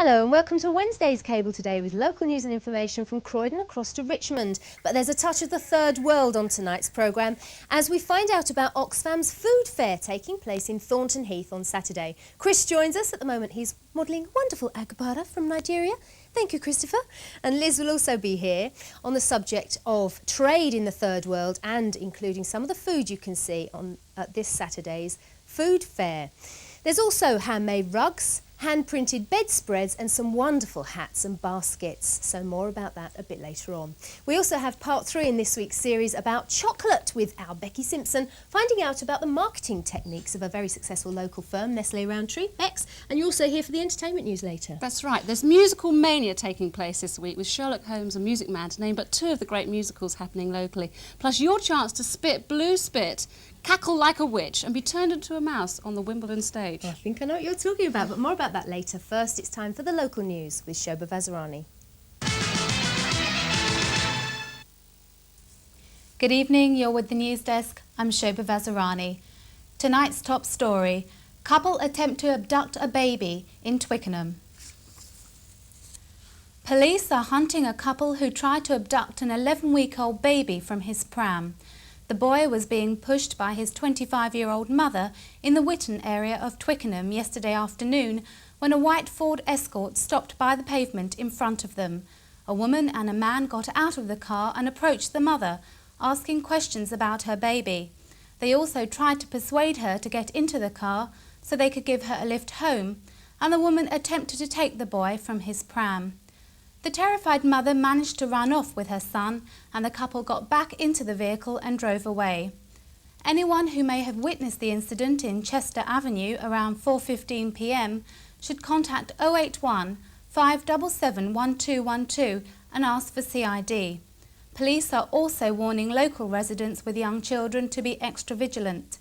Hello and welcome to Wednesday's Cable Today with local news and information from Croydon across to Richmond. But there's a touch of the third world on tonight's programme as we find out about Oxfam's food fair taking place in Thornton Heath on Saturday. Chris joins us. At the moment he's modelling wonderful agbada from Nigeria. Thank you, Christopher. And Liz will also be here on the subject of trade in the third world and including some of the food you can see on this Saturday's food fair. There's also handmade rugs, hand-printed bedspreads and some wonderful hats and baskets. So more about that a bit later on. We also have part 3 in this week's series about chocolate with our Becky Simpson, finding out about the marketing techniques of a very successful local firm, Nestle Rowntree, Bex, and you're also here for the entertainment news later. That's right. There's musical mania taking place this week with Sherlock Holmes and Music Man to name but 2 of the great musicals happening locally. Plus your chance to spit blue spit, cackle like a witch and be turned into a mouse on the Wimbledon stage. I think I know what you're talking about, but more about that later. First, it's time for the local news with Shoba Vazirani. Good evening, you're with the news desk. I'm Shoba Vazirani. Tonight's top story: couple attempt to abduct a baby in Twickenham. Police are hunting a couple who tried to abduct an 11-week-old baby from his pram. The boy was being pushed by his 25-year-old mother in the Witton area of Twickenham yesterday afternoon when a white Ford Escort stopped by the pavement in front of them. A woman and a man got out of the car and approached the mother, asking questions about her baby. They also tried to persuade her to get into the car so they could give her a lift home, and the woman attempted to take the boy from his pram. The terrified mother managed to run off with her son, and the couple got back into the vehicle and drove away. Anyone who may have witnessed the incident in Chester Avenue around 4:15 p.m. should contact 081 577 1212 and ask for CID. Police are also warning local residents with young children to be extra vigilant.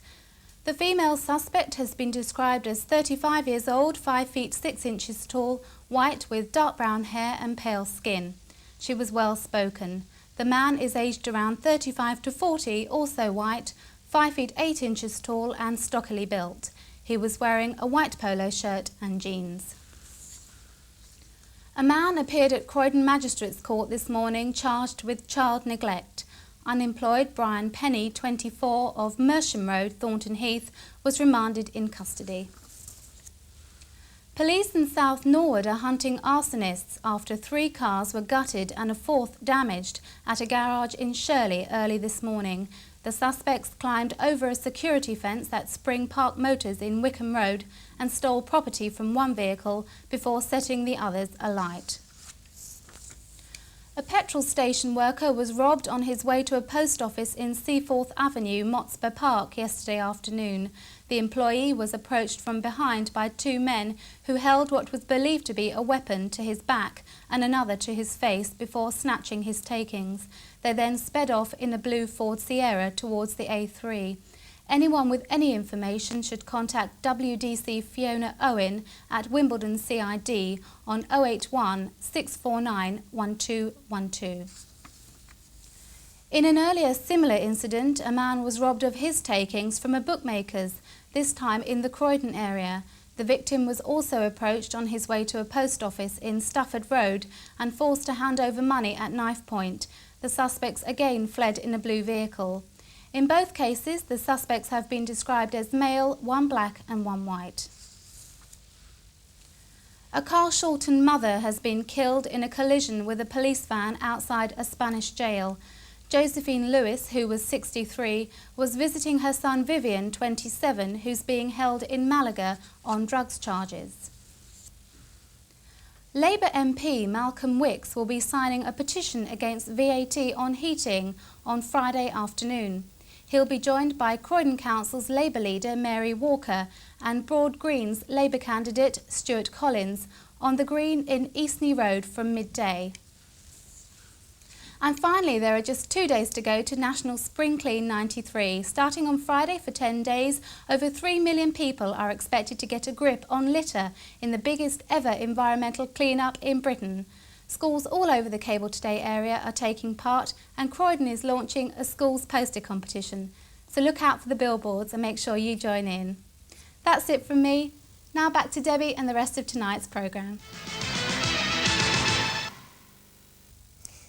The female suspect has been described as 35 years old, 5 feet 6 inches tall, white with dark brown hair and pale skin. She was well spoken. The man is aged around 35 to 40, also white, 5 feet 8 inches tall and stockily built. He was wearing a white polo shirt and jeans. A man appeared at Croydon Magistrates Court this morning charged with child neglect. Unemployed Brian Penny, 24, of Merton Road, Thornton Heath, was remanded in custody. Police in South Norwood are hunting arsonists after 3 cars were gutted and a 4th damaged at a garage in Shirley early this morning. The suspects climbed over a security fence at Spring Park Motors in Wickham Road and stole property from one vehicle before setting the others alight. A petrol station worker was robbed on his way to a post office in Seaforth Avenue, Motspur Park, yesterday afternoon. The employee was approached from behind by 2 men who held what was believed to be a weapon to his back and another to his face before snatching his takings. They then sped off in a blue Ford Sierra towards the A3. Anyone with any information should contact WDC Fiona Owen at Wimbledon CID on 081 649 1212. In an earlier similar incident, a man was robbed of his takings from a bookmaker's, this time in the Croydon area. The victim was also approached on his way to a post office in Stafford Road and forced to hand over money at knife point. The suspects again fled in a blue vehicle. In both cases, the suspects have been described as male, 1 black and 1 white. A Carshalton mother has been killed in a collision with a police van outside a Spanish jail. Josephine Lewis, who was 63, was visiting her son Vivian, 27, who's being held in Malaga on drugs charges. Labour MP Malcolm Wicks will be signing a petition against VAT on heating on Friday afternoon. He'll be joined by Croydon Council's Labour leader Mary Walker and Broad Green's Labour candidate Stuart Collins on the Green in Eastney Road from midday. And finally, there are just 2 days to go to National Spring Clean 93. Starting on Friday for 10 days, over 3 million people are expected to get a grip on litter in the biggest ever environmental clean-up in Britain. Schools all over the Cable Today area are taking part, and Croydon is launching a schools poster competition. So look out for the billboards and make sure you join in. That's it from me. Now back to Debbie and the rest of tonight's programme.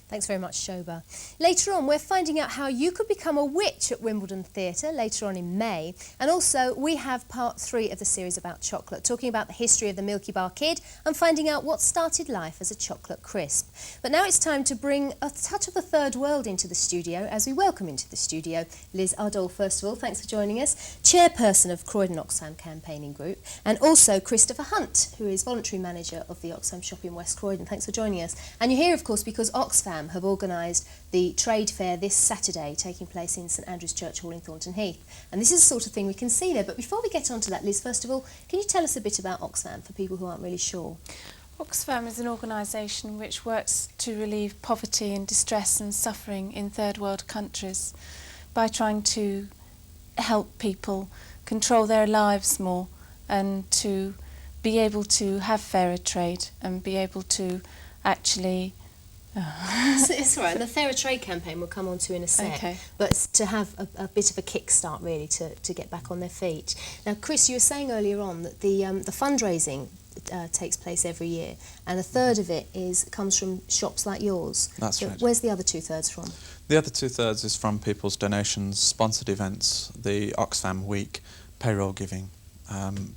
Thanks very much, Shoba. Later on, we're finding out how you could become a witch at Wimbledon Theatre later on in May. And also, we have part 3 of the series about chocolate, talking about the history of the Milky Bar Kid and finding out what started life as a chocolate crisp. But now it's time to bring a touch of the third world into the studio as we welcome into the studio Liz Uddle, first of all. Thanks for joining us. Chairperson of Croydon Oxfam Campaigning Group, and also Christopher Hunt, who is voluntary manager of the Oxfam shop in West Croydon. Thanks for joining us. And you're here, of course, because Oxfam have organised the trade fair this Saturday, taking place in St Andrew's Church Hall in Thornton Heath. And this is the sort of thing we can see there. But before we get on to that, Liz, first of all, can you tell us a bit about Oxfam for people who aren't really sure? Oxfam is an organisation which works to relieve poverty and distress and suffering in third world countries by trying to help people control their lives more and to be able to have fairer trade and be able to actually... It's all right. And the Fairer Trade campaign we'll come on to in a sec. Okay. But to have a bit of a kickstart, really, to get back on their feet. Now, Chris, you were saying earlier on that the fundraising takes place every year, and a third of it comes from shops like yours. That's right. Where's the other 2/3 from? The other 2/3 is from people's donations, sponsored events, the Oxfam Week, payroll giving,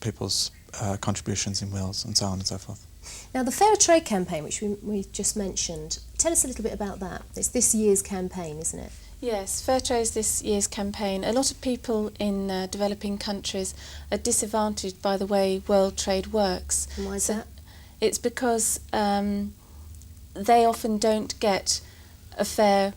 people's contributions in wills, and so on and so forth. Now, the Fairer Trade campaign, which we just mentioned, tell us a little bit about that. It's this year's campaign, isn't it? Yes, Fairtrade is this year's campaign. A lot of people in developing countries are disadvantaged by the way world trade works. And why is that? It's because they often don't get a fair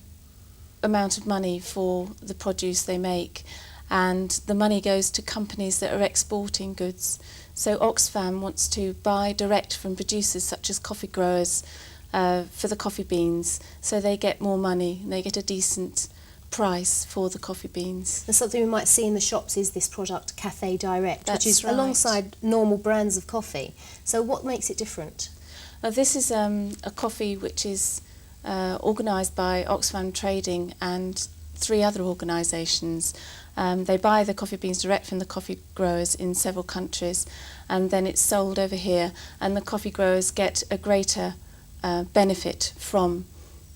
amount of money for the produce they make, and the money goes to companies that are exporting goods. So Oxfam wants to buy direct from producers such as coffee growers for the coffee beans, so they get more money and they get a decent price for the coffee beans. And something we might see in the shops is this product, Cafe Direct, That's which is right. alongside normal brands of coffee. So what makes it different? This is a coffee which is organised by Oxfam Trading and 3 other organisations. They buy the coffee beans direct from the coffee growers in several countries, and then it's sold over here, and the coffee growers get a greater benefit from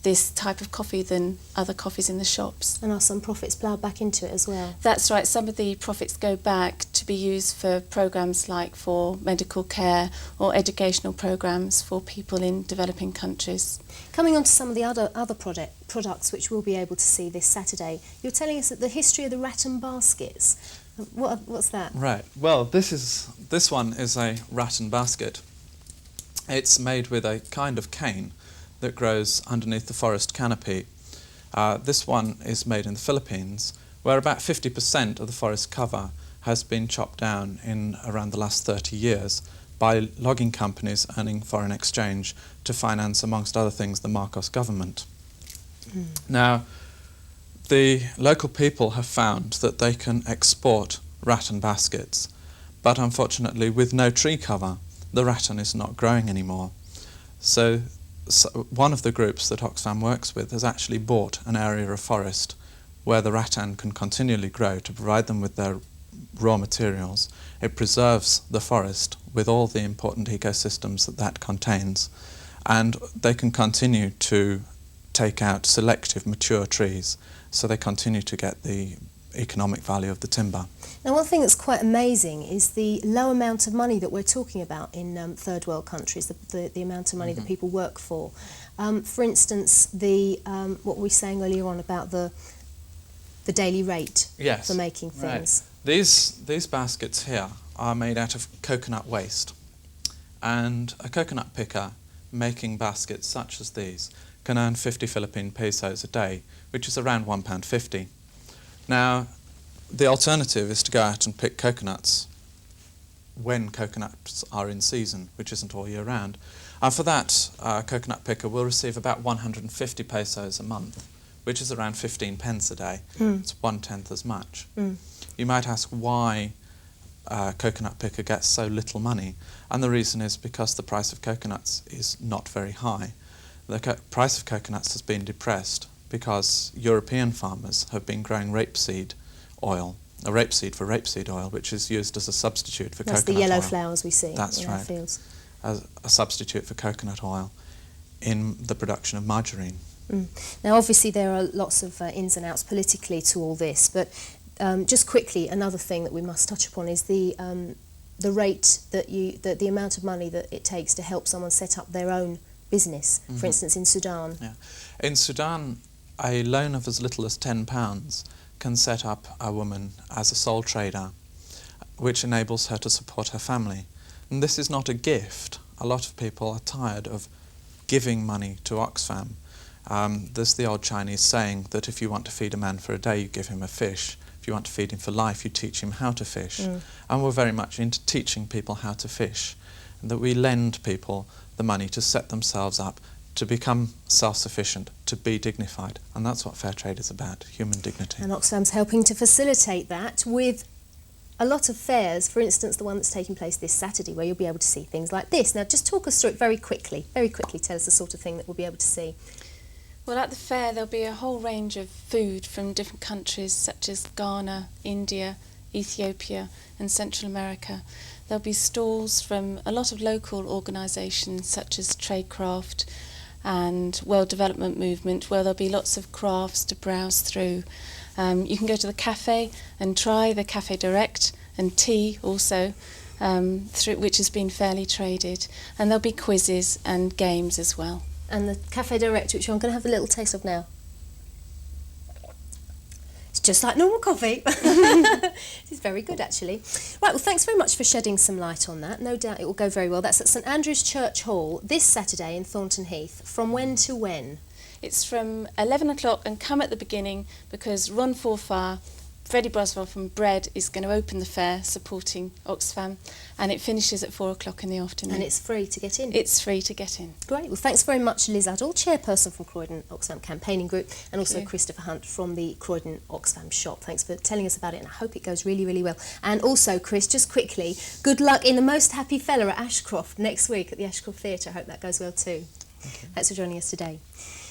this type of coffee than other coffees in the shops. And are some profits ploughed back into it as well? That's right. Some of the profits go back to be used for programmes like for medical care or educational programmes for people in developing countries. Coming on to some of the other products which we'll be able to see this Saturday, you're telling us that the history of the rattan baskets. What's that? Right. Well, this one is a rattan basket. It's made with a kind of cane that grows underneath the forest canopy. This one is made in the Philippines, where about 50% of the forest cover has been chopped down in around the last 30 years by logging companies earning foreign exchange to finance, amongst other things, the Marcos government. Now, the local people have found that they can export rattan baskets, but unfortunately with no tree cover, the rattan is not growing anymore. So one of the groups that Oxfam works with has actually bought an area of forest where the rattan can continually grow to provide them with their raw materials. It preserves the forest with all the important ecosystems that contains, and they can continue to take out selective mature trees, so they continue to get the economic value of the timber. Now, one thing that's quite amazing is the low amount of money that we're talking about in third world countries, the amount of money that people work for. For instance, what we were saying earlier on about the daily rate for making things. Right. These baskets here are made out of coconut waste, and a coconut picker making baskets such as these can earn 50 Philippine pesos a day, which is around £1.50. Now, the alternative is to go out and pick coconuts when coconuts are in season, which isn't all year round. And for that, a coconut picker will receive about 150 pesos a month, which is around 15 pence a day. It's 1/10 as much. You might ask why a coconut picker gets so little money, and the reason is because the price of coconuts is not very high. The price of coconuts has been depressed because European farmers have been growing rapeseed oil a rapeseed for rapeseed oil, which is used as a substitute for That's coconut the yellow oil. flowers we see That's in our right. fields. As a substitute for coconut oil in the production of margarine. Now, obviously, there are lots of ins and outs politically to all this, but just quickly, another thing that we must touch upon is the rate that the amount of money that it takes to help someone set up their own business. For instance, in Sudan. Yeah. In Sudan, a loan of as little as £10 can set up a woman as a sole trader, which enables her to support her family. And this is not a gift. A lot of people are tired of giving money to Oxfam. There's the old Chinese saying that if you want to feed a man for a day, you give him a fish. If you want to feed him for life, you teach him how to fish. And we're very much into teaching people how to fish, and that we lend people the money to set themselves up, to become self-sufficient, to be dignified. And that's what fair trade is about, human dignity. And Oxfam's helping to facilitate that with a lot of fairs, for instance, the one that's taking place this Saturday, where you'll be able to see things like this. Now, just talk us through it very quickly. Very quickly, tell us the sort of thing that we'll be able to see. Well, at the fair there'll be a whole range of food from different countries such as Ghana, India, Ethiopia and Central America. There'll be stalls from a lot of local organisations such as Tradecraft and World Development Movement, where there'll be lots of crafts to browse through. You can go to the cafe and try the Cafe Direct and tea also, which has been fairly traded. And there'll be quizzes and games as well. And the Cafe Direct, which I'm going to have a little taste of now. It's just like normal coffee. It's very good, actually. Right, well, thanks very much for shedding some light on that. No doubt it will go very well. That's at St Andrew's Church Hall this Saturday in Thornton Heath. From when to when? It's from 11 o'clock and come at the beginning, because Ron Forfar, Freddie Broswell from Bread, is going to open the fair supporting Oxfam, and it finishes at 4 o'clock in the afternoon. And it's free to get in? It's free to get in. Great. Well, thanks very much, Liz Addle, chairperson from Croydon Oxfam Campaigning Group, and also Christopher Hunt from the Croydon Oxfam shop. Thanks for telling us about it, and I hope it goes really, really well. And also, Chris, just quickly, good luck in The Most Happy Fella at Ashcroft next week at the Ashcroft Theatre. I hope that goes well too. Thanks for joining us today.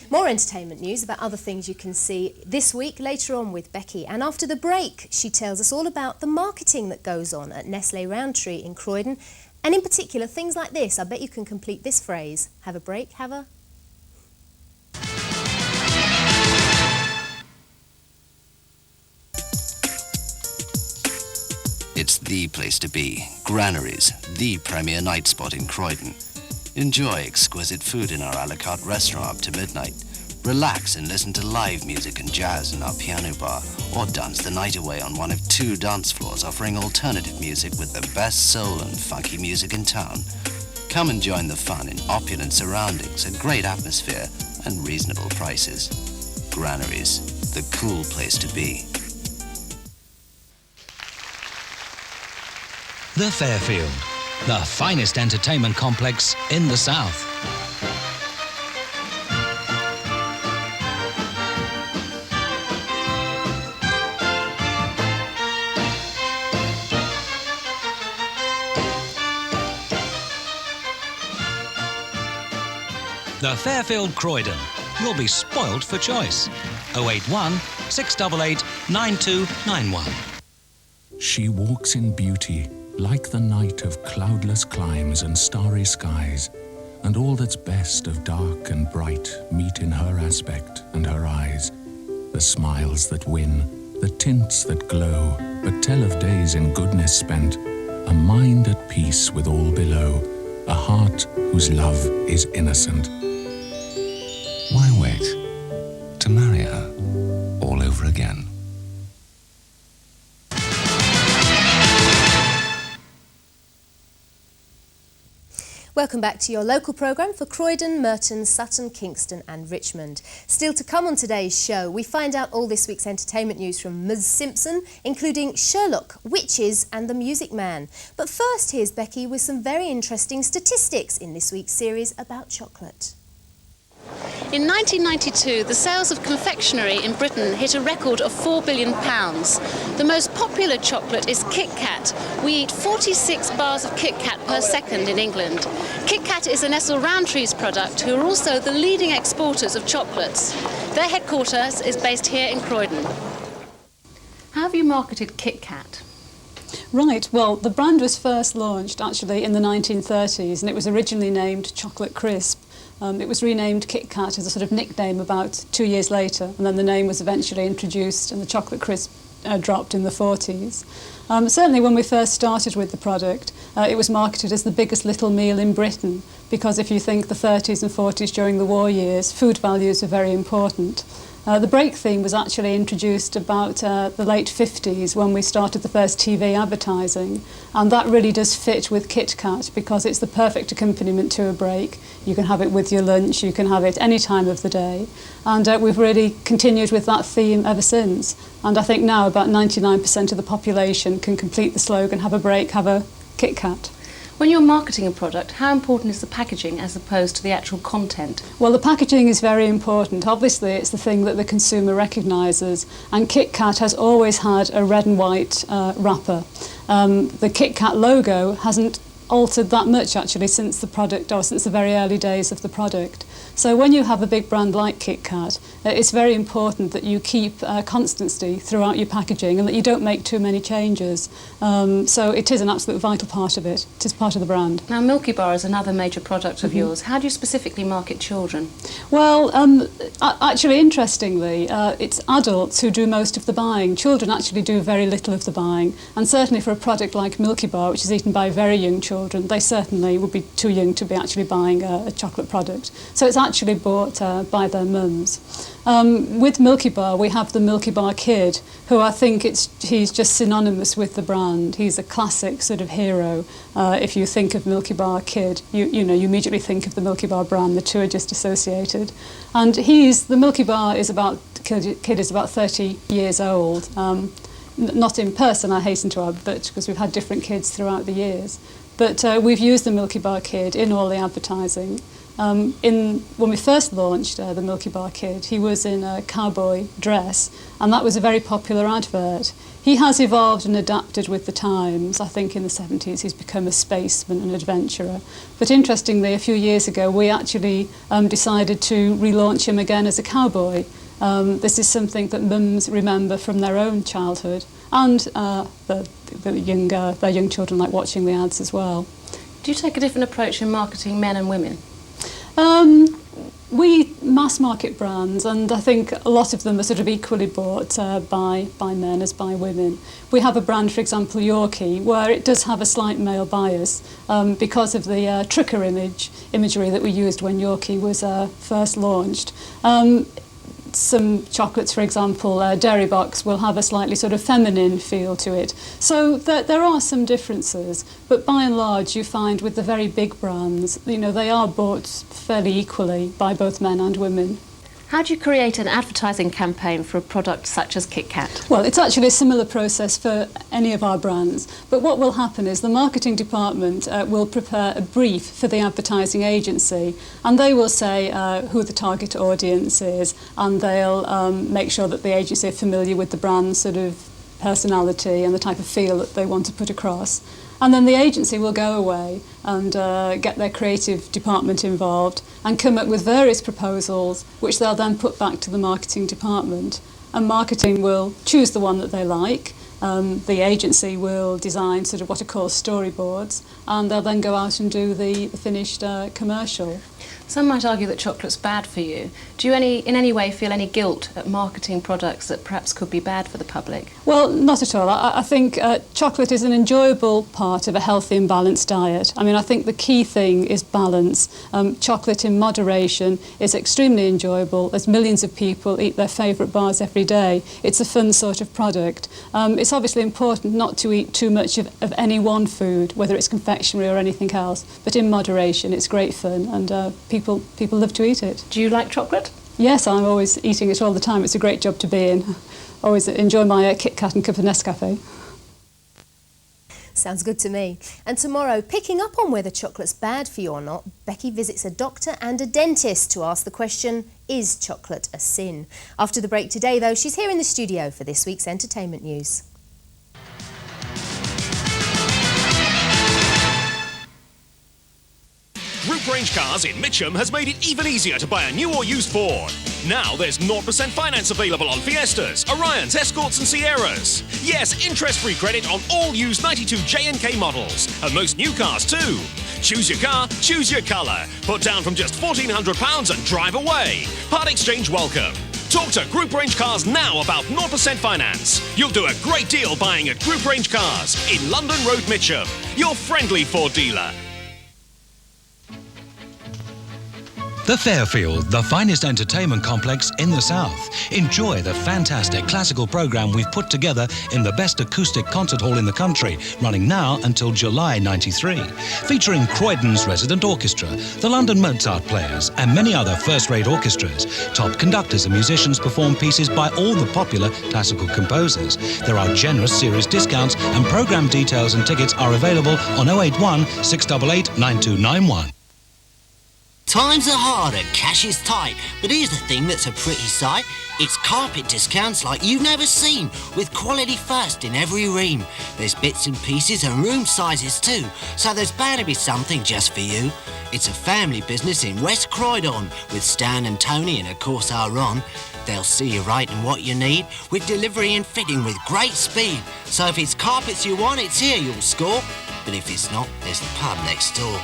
More entertainment news about other things you can see this week later on with Becky. And after the break, she tells us all about the marketing that goes on at Nestle Rowntree in Croydon. And in particular, things like this. I bet you can complete this phrase. Have a break, have a... It's the place to be. Granaries, the premier night spot in Croydon. Enjoy exquisite food in our a la carte restaurant up to midnight. Relax and listen to live music and jazz in our piano bar, or dance the night away on one of 2 dance floors offering alternative music with the best soul and funky music in town. Come and join the fun in opulent surroundings, a great atmosphere and reasonable prices. Granaries, the cool place to be. The Fairfield, the finest entertainment complex in the south. The Fairfield Croydon. You'll be spoilt for choice. 081 688 9291. She walks in beauty, like the night of cloudless climes and starry skies, and all that's best of dark and bright meet in her aspect and her eyes. The smiles that win, the tints that glow, but tell of days in goodness spent, a mind at peace with all below, a heart whose love is innocent. Why wait to marry her all over again? Welcome back to your local programme for Croydon, Merton, Sutton, Kingston and Richmond. Still to come on today's show, we find out all this week's entertainment news from Ms Simpson, including Sherlock, Witches and The Music Man. But first, here's Becky with some very interesting statistics in this week's series about chocolate. In 1992, the sales of confectionery in Britain hit a record of £4 billion. The most popular chocolate is Kit Kat. We eat 46 bars of Kit Kat per second in England. Kit Kat is a Nestle Rowntree's product, who are also the leading exporters of chocolates. Their headquarters is based here in Croydon. How have you marketed Kit Kat? Right, well, the brand was first launched actually in the 1930s, and it was originally named Chocolate Crisp. It was renamed Kit Kat as a sort of nickname about 2 years later, and then the name was eventually introduced and the Chocolate Crisp dropped in the 40s. Certainly when we first started with the product, it was marketed as the biggest little meal in Britain, because if you think the 30s and 40s during the war years, food values were very important. The break theme was actually introduced about the late 50s when we started the first TV advertising, and that really does fit with Kit Kat because it's the perfect accompaniment to a break. You can have it with your lunch, you can have it any time of the day, and we've really continued with that theme ever since. And I think now about 99% of the population can complete the slogan, have a break, have a Kit Kat. When you're marketing a product, how important is the packaging as opposed to the actual content? Well, the packaging is very important. Obviously, it's the thing that the consumer recognises, and Kit Kat has always had a red and white wrapper. The Kit Kat logo hasn't altered that much actually since the product, or since the very early days of the product. So when you have a big brand like Kit Kat, it's very important that you keep constancy throughout your packaging and that you don't make too many changes. So it is an absolute vital part of it. It is part of the brand. Now, Milky Bar is another major product of yours. How do you specifically market children? Well, actually, interestingly, it's adults who do most of the buying. Children actually do very little of the buying, and certainly for a product like Milky Bar, which is eaten by very young children, they certainly would be too young to be actually buying a chocolate product. So it's actually bought by their mums. With Milky Bar, we have the Milky Bar Kid, who I think he's just synonymous with the brand. He's a classic sort of hero. If you think of Milky Bar Kid, you immediately think of the Milky Bar brand. The two are just associated. And the Milky Bar is about, Kid is about 30 years old. Not in person, I hasten to add, but because we've had different kids throughout the years. But we've used the Milky Bar Kid in all the advertising. When we first launched the Milky Bar Kid, he was in a cowboy dress, and that was a very popular advert. He has evolved and adapted with the times. I think in the 70s he's become a spaceman and adventurer. But interestingly, a few years ago, we actually decided to relaunch him again as a cowboy. This is something that mums remember from their own childhood, and their young children like watching the ads as well. Do you take a different approach in marketing men and women? We mass market brands, and I think a lot of them are sort of equally bought by men as by women. We have a brand, for example, Yorkie, where it does have a slight male bias because of the trucker imagery that we used when Yorkie was first launched. Some chocolates, for example, Dairy Box, will have a slightly sort of feminine feel to it. So there are some differences, but by and large you find with the very big brands, they are bought fairly equally by both men and women. How do you create an advertising campaign for a product such as Kit Kat? Well, it's actually a similar process for any of our brands, but what will happen is the marketing department will prepare a brief for the advertising agency, and they will say who the target audience is, and they'll make sure that the agency are familiar with the brand's sort of personality and the type of feel that they want to put across. And then the agency will go away and get their creative department involved and come up with various proposals which they'll then put back to the marketing department. And marketing will choose the one that they like. The agency will design sort of what are called storyboards, and they'll then go out and do the finished commercial. Some might argue that chocolate's bad for you. Do you in any way feel any guilt at marketing products that perhaps could be bad for the public? Well, not at all. I think chocolate is an enjoyable part of a healthy and balanced diet. I mean, I think the key thing is balance. Chocolate in moderation is extremely enjoyable, as millions of people eat their favourite bars every day. It's a fun sort of product. It's obviously important not to eat too much of any one food, whether it's confectionery or anything else, but in moderation it's great fun, and people love to eat it. Do you like chocolate? Yes, I'm always eating it all the time. It's a great job to be in. Always enjoy my Kit Kat and cup of Nescafe. Sounds good to me. And tomorrow, picking up on whether chocolate's bad for you or not, Becky visits a doctor and a dentist to ask the question, is chocolate a sin? After the break today, though, she's here in the studio for this week's entertainment news. Group Range Cars in Mitcham has made it even easier to buy a new or used Ford. Now there's 0% finance available on Fiestas, Orions, Escorts and Sierras. Yes, interest-free credit on all used 92 J&K models, and most new cars too. Choose your car, choose your colour. Put down from just £1,400 and drive away. Part exchange welcome. Talk to Group Range Cars now about 0% finance. You'll do a great deal buying at Group Range Cars in London Road, Mitcham. Your friendly Ford dealer. The Fairfield, the finest entertainment complex in the south. Enjoy the fantastic classical programme we've put together in the best acoustic concert hall in the country, running now until July '93. Featuring Croydon's resident orchestra, the London Mozart Players and many other first-rate orchestras. Top conductors and musicians perform pieces by all the popular classical composers. There are generous series discounts and programme details and tickets are available on 081 688 9291. Times are hard and cash is tight, but here's the thing that's a pretty sight. It's carpet discounts like you've never seen, with quality first in every ream. There's bits and pieces and room sizes too, so there's bound to be something just for you. It's a family business in West Croydon, with Stan and Tony and of course our Ron. They'll see you right in what you need, with delivery and fitting with great speed. So if it's carpets you want, it's here you'll score. But if it's not, there's the pub next door.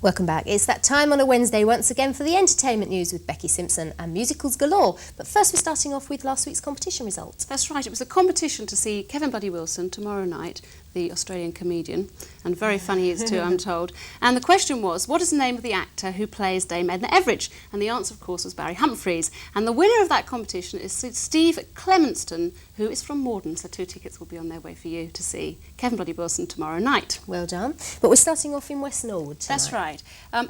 Welcome back. It's that time on a Wednesday once again for the entertainment news with Becky Simpson and musicals galore. But first we're starting off with last week's competition results. That's right, it was a competition to see Kevin Bloody Wilson tomorrow night, the Australian comedian, and very funny he is too, I'm told. And the question was, what is the name of the actor who plays Dame Edna Everage? And the answer, of course, was Barry Humphries. And the winner of that competition is Steve Clemenston, who is from Morden, so 2 tickets will be on their way for you to see Kevin Bloody Wilson tomorrow night. Well done. But we're starting off in West Norwood tonight. That's right.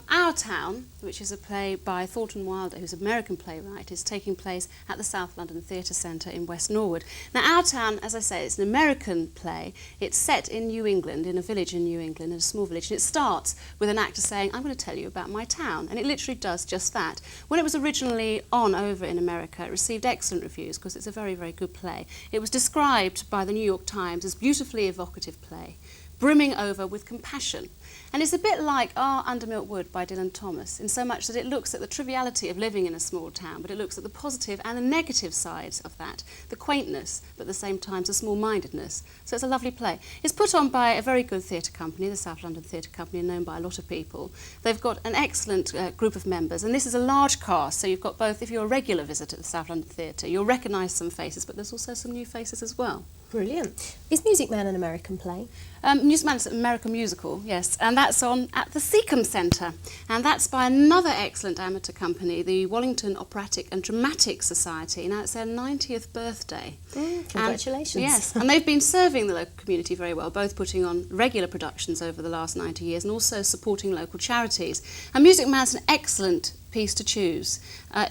Our Town, which is a play by Thornton Wilder, who's an American playwright, is taking place at the South London Theatre Centre in West Norwood. Now, Our Town, as I say, it's an American play. It's set in New England, in a village in New England, in a small village, and it starts with an actor saying, I'm going to tell you about my town, and it literally does just that. When it was originally on over in America, it received excellent reviews because it's a very, very good play. It was described by the New York Times as beautifully evocative play, brimming over with compassion. And it's a bit like Our Undermilt Wood by Dylan Thomas, in so much that it looks at the triviality of living in a small town, but it looks at the positive and the negative sides of that, the quaintness, but at the same time the small-mindedness. So it's a lovely play. It's put on by a very good theatre company, the South London Theatre Company, known by a lot of people. They've got an excellent group of members, and this is a large cast, so you've got both, if you're a regular visitor at the South London Theatre, you'll recognise some faces, but there's also some new faces as well. Brilliant. Is Music Man an American play? Music Man is an American musical, yes, and that's on at the Seacombe Centre, and that's by another excellent amateur company, the Wallington Operatic and Dramatic Society. Now, it's their 90th birthday. Congratulations. And, yes, and they've been serving the local community very well, both putting on regular productions over the last 90 years and also supporting local charities. And Music Man's an excellent piece to choose.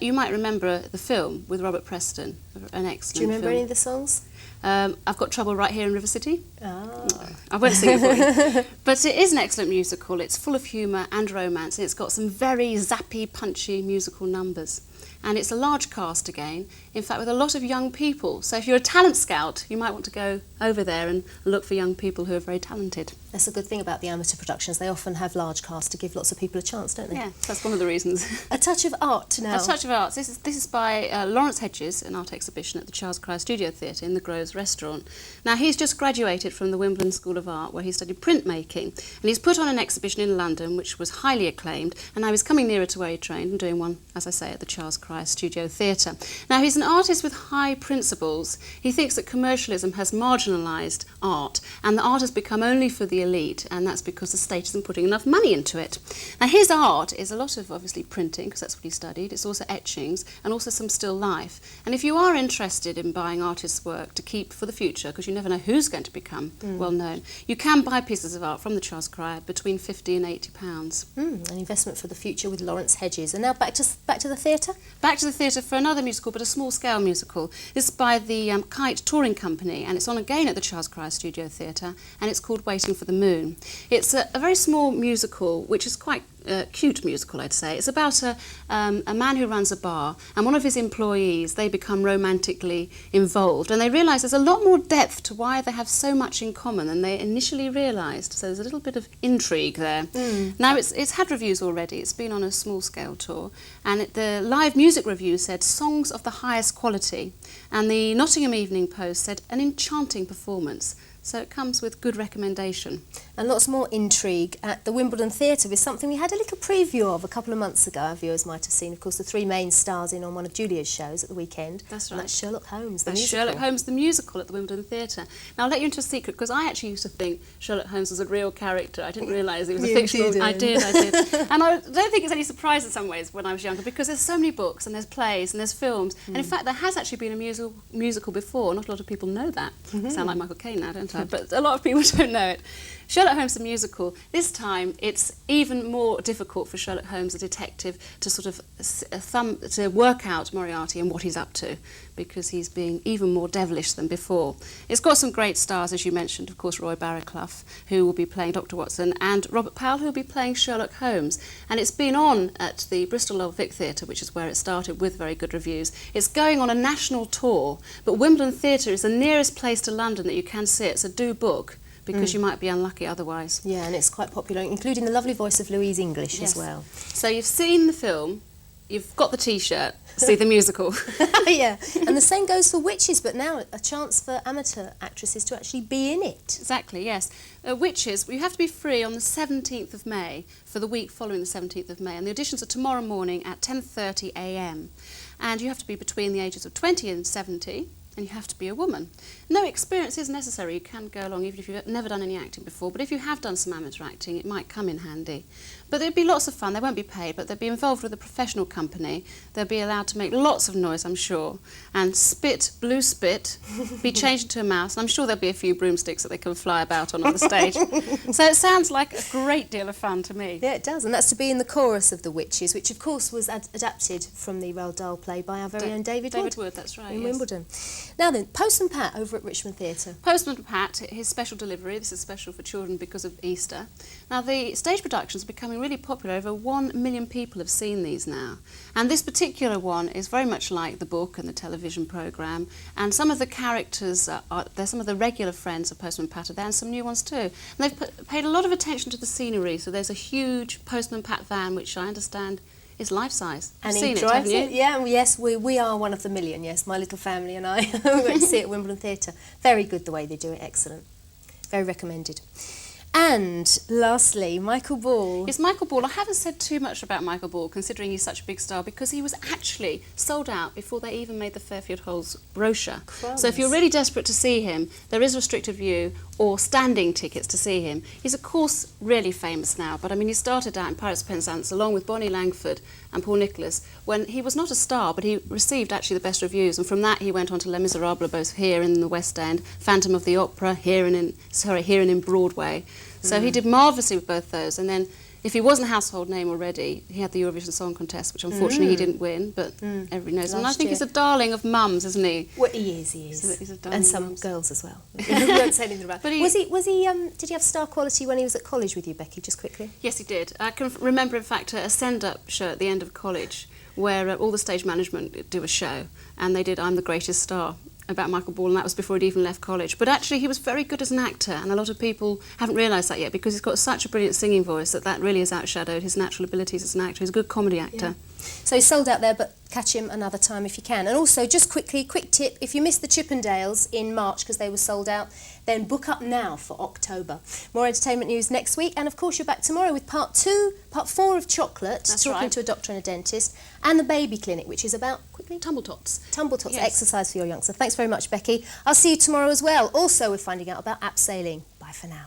You might remember the film with Robert Preston, an excellent film. Do you remember any of the songs? I've Got Trouble Right Here in River City. Oh. I won't sing it for you. But it is an excellent musical. It's full of humour and romance. And it's got some very zappy, punchy musical numbers. And it's a large cast again, in fact with a lot of young people. So if you're a talent scout, you might want to go over there and look for young people who are very talented. That's a good thing about the amateur productions. They often have large casts to give lots of people a chance, don't they? Yeah, that's one of the reasons. A touch of art now. A touch of art. This is by Lawrence Hedges, an art exhibition at the Charles Cryer Studio Theatre in the Groves Restaurant. Now, he's just graduated from the Wimbledon School of Art, where he studied printmaking, and he's put on an exhibition in London, which was highly acclaimed, and I was coming nearer to where he trained and doing one, as I say, at the Charles Cryer Studio Theatre. Now, he's an artist with high principles. He thinks that commercialism has marginalised art, and that art has become only for the elite, and that's because the state isn't putting enough money into it. Now, his art is a lot of, obviously, printing, because that's what he studied. It's also etchings, and also some still life. And if you are interested in buying artists' work to keep for the future, because you never know who's going to become well known, you can buy pieces of art from the Charles Cryer between £50 and £80. An investment for the future with Lawrence Hedges. And now back to the theatre? Back to the theatre for another musical, but a small-scale musical. This is by the Kite Touring Company, and it's on again at the Charles Cryer Studio Theatre, and it's called Waiting for the Moon. It's a very small musical, which is quite cute musical, I'd say. It's about a man who runs a bar, and one of his employees, they become romantically involved, and they realise there's a lot more depth to why they have so much in common than they initially realised. So there's a little bit of intrigue there. Now, it's had reviews already. It's been on a small-scale tour, and the live music review said songs of the highest quality, and the Nottingham Evening Post said an enchanting performance. So it comes with good recommendation. And lots more intrigue at the Wimbledon Theatre with something we had a little preview of a couple of months ago. Our viewers might have seen, of course, the three main stars in on one of Julia's shows at the weekend. That's right. And that's Sherlock Holmes, the That's musical. Sherlock Holmes, the musical at the Wimbledon Theatre. Now, I'll let you into a secret, because I actually used to think Sherlock Holmes was a real character. I didn't realise he was a fictional... I did. And I don't think it's any surprise in some ways when I was younger, because there's so many books and there's plays and there's films. And in fact, there has actually been a musical before. Not a lot of people know that. I sound like Michael Caine now, don't I? But a lot of people don't know it. Sherlock Holmes the musical, this time it's even more difficult for Sherlock Holmes, the detective, to sort of to work out Moriarty and what he's up to, because he's being even more devilish than before. It's got some great stars, as you mentioned, of course, Roy Barraclough, who will be playing Dr. Watson, and Robert Powell, who will be playing Sherlock Holmes. And it's been on at the Bristol Old Vic Theatre, which is where it started, with very good reviews. It's going on a national tour, but Wimbledon Theatre is the nearest place to London that you can see it, so do book, because you might be unlucky otherwise. Yeah, and it's quite popular, including the lovely voice of Louise English as well. So you've seen the film, you've got the T-shirt, see the musical. Yeah, and the same goes for Witches, but now a chance for amateur actresses to actually be in it. Exactly, yes. Witches, you have to be free on the 17th of May, for the week following the 17th of May, and the auditions are tomorrow morning at 10:30 a.m. And you have to be between the ages of 20 and 70, and you have to be a woman. No experience is necessary. You can go along even if you've never done any acting before, but if you have done some amateur acting, it might come in handy. But there'd be lots of fun. They won't be paid, but they'll be involved with a professional company. They'll be allowed to make lots of noise, I'm sure, and spit, blue spit, be changed into a mouse, and I'm sure there'll be a few broomsticks that they can fly about on the stage. So it sounds like a great deal of fun to me. Yeah, it does, and that's to be in the chorus of The Witches, which of course was adapted from the Roald Dahl play by our very own David Wood. David Wood, that's right, in Wimbledon. Now then, Postman Pat over at Richmond Theatre. Postman Pat, his special delivery. This is special for children because of Easter. Now, the stage productions are becoming really popular. Over 1 million people have seen these now. And this particular one is very much like the book and the television programme. And some of the characters, they're some of the regular friends of Postman Pat are there, and some new ones too. And they've paid a lot of attention to the scenery. So there's a huge Postman Pat van, which I understand is life-size. And You've he seen drives it, haven't you? Yeah, yes, we are one of the million, yes, my little family and I. We went to see it at Wimbledon Theatre. Very good the way they do it, excellent. Very recommended. And lastly, Michael Ball. Yes, Michael Ball. I haven't said too much about Michael Ball, considering he's such a big star, because he was actually sold out before they even made the Fairfield Halls brochure. Crumbs. So if you're really desperate to see him, there is restricted view or standing tickets to see him. He's, of course, really famous now, but I mean, he started out in Pirates of Penzance along with Bonnie Langford and Paul Nicholas when he was not a star, but he received actually the best reviews, and from that he went on to Les Miserables, both here in the West End, Phantom of the Opera, here and in Broadway. So he did marvellously with both those, and then if he wasn't a household name already, he had the Eurovision Song Contest, which unfortunately he didn't win, but everybody knows him. And I think he's a darling of mums, isn't he? Well, he is. So he's a darling And of some mums. girls as well. We won't say anything about. But did he have star quality when he was at college with you, Becky, just quickly? Yes, he did. I can remember, in fact, a send-up show at the end of college where all the stage management do a show, and they did I'm the Greatest Star about Michael Ball, and that was before he'd even left college. But actually he was very good as an actor, and a lot of people haven't realised that yet, because he's got such a brilliant singing voice that really has outshadowed his natural abilities as an actor. He's a good comedy actor. Yeah. So he's sold out there, but catch him another time if you can. And also, just quickly, quick tip, if you missed the Chippendales in March because they were sold out, then book up now for October. More entertainment news next week, and of course you're back tomorrow with part 4 of Chocolate, That's talking right. to a doctor and a dentist, and the baby clinic, which is about, quickly, Tumble Tots. Tumble Tots, Yes. exercise for your youngster. Thanks very much, Becky. I'll see you tomorrow as well. Also, we're finding out about abseiling. Bye for now.